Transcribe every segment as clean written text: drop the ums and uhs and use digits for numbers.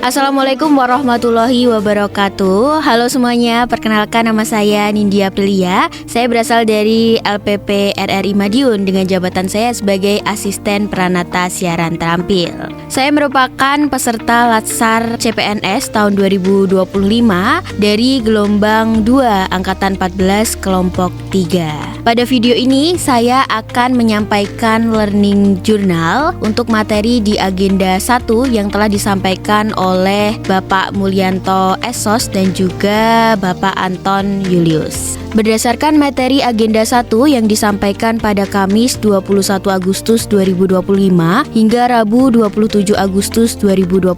Assalamualaikum warahmatullahi wabarakatuh. Halo semuanya, perkenalkan nama saya Nindya Aprilia. Saya berasal dari LPP RRI Madiun dengan jabatan saya sebagai Asisten Pranata Siaran Terampil. Saya merupakan peserta Latsar CPNS tahun 2025 dari gelombang 2 Angkatan 14 kelompok 3. Pada video ini saya akan menyampaikan learning journal untuk materi di agenda 1 yang telah disampaikan oleh Bapak Mulyanto Esos dan juga Bapak Anton Julius. Berdasarkan materi agenda 1 yang disampaikan pada Kamis 21 Agustus 2025 hingga Rabu 27 Agustus 2025,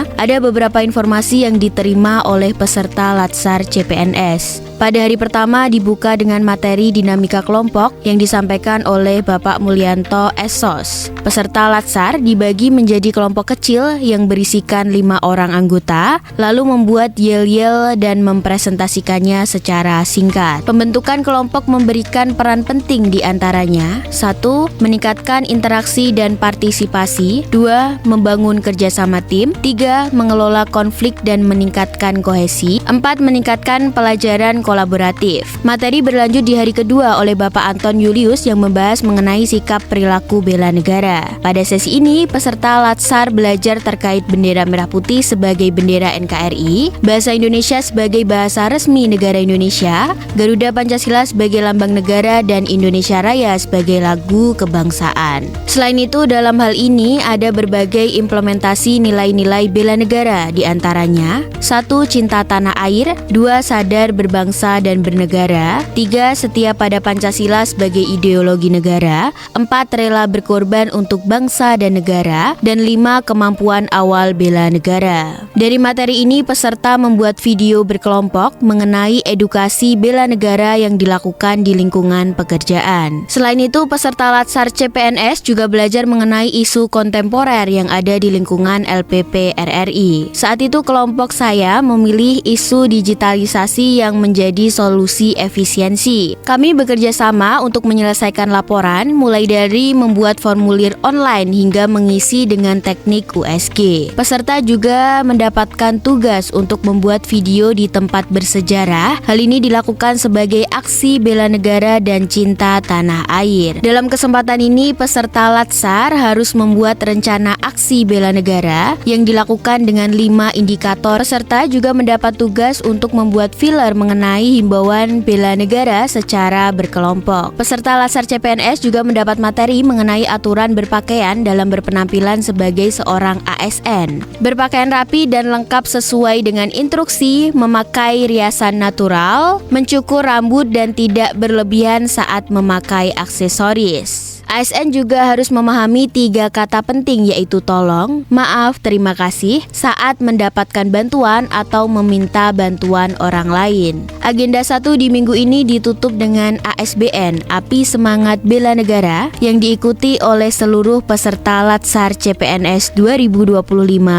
ada beberapa informasi yang diterima oleh peserta Latsar CPNS. Pada hari pertama dibuka dengan materi dinamika kelompok yang disampaikan oleh Bapak Mulyanto Esos. Peserta Latsar dibagi menjadi kelompok kecil yang berisikan 5 orang anggota, lalu membuat yel-yel dan mempresentasikannya secara singkat. Pembentukan kelompok memberikan peran penting di antaranya: 1. Meningkatkan interaksi dan partisipasi. 2. Membangun kerjasama tim. 3. Mengelola konflik dan meningkatkan kohesi. 4. Meningkatkan pelajaran kolaboratif. Materi berlanjut di hari kedua oleh Bapak Anton Julius yang membahas mengenai sikap perilaku bela negara. Pada sesi ini, peserta Latsar belajar terkait bendera merah putih sebagai bendera NKRI, bahasa Indonesia sebagai bahasa resmi negara Indonesia, Garuda Pancasila sebagai lambang negara, dan Indonesia Raya sebagai lagu kebangsaan. Selain itu, dalam hal ini ada berbagai implementasi nilai-nilai bela negara, di antaranya 1. Cinta tanah air. 2. Sadar berbangsa dan bernegara. 3. Setia pada Pancasila sebagai ideologi negara. 4. Rela berkorban untuk bangsa dan negara. Dan 5. Kemampuan awal bela negara. Dari materi ini, peserta membuat video berkelompok mengenai edukasi bela negara yang dilakukan di lingkungan pekerjaan. Selain itu, peserta Latsar CPNS juga belajar mengenai isu kontemporer yang ada di lingkungan LPP RRI. Saat itu kelompok saya memilih isu digitalisasi yang menjadi solusi efisiensi. Kami bekerja sama untuk menyelesaikan laporan, mulai dari membuat formulir online hingga mengisi dengan teknik USG. Peserta juga mendapatkan tugas untuk membuat video di tempat bersejarah. Hal ini dilakukan sebagai aksi bela negara dan cinta tanah air. Dalam kesempatan ini, peserta Latsar harus membuat rencana aksi bela negara yang dilakukan dengan 5 indikator, serta juga mendapat tugas untuk membuat filler mengenai himbauan bela negara secara berkelompok. Peserta Latsar CPNS juga mendapat materi mengenai aturan berpakaian dalam berpenampilan sebagai seorang ASN. Berpakaian rapi dan lengkap sesuai dengan instruksi, memakai riasan natural, mencukur rambut dan tidak berlebihan saat memakai aksesoris. ASN juga harus memahami 3 kata penting, yaitu tolong, maaf, terima kasih saat mendapatkan bantuan atau meminta bantuan orang lain. Agenda 1 di minggu ini ditutup dengan ASBN, Api Semangat Bela Negara, yang diikuti oleh seluruh peserta Latsar CPNS 2025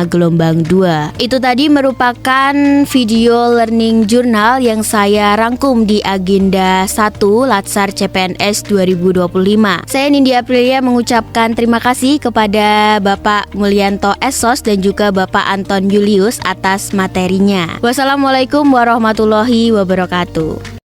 gelombang 2. Itu tadi merupakan video learning journal yang saya rangkum di agenda 1 Latsar CPNS 2025. Saya Nindya Aprilia mengucapkan terima kasih kepada Bapak Mulyanto Esos dan juga Bapak Anton Julius atas materinya. Wassalamualaikum warahmatullahi wabarakatuh.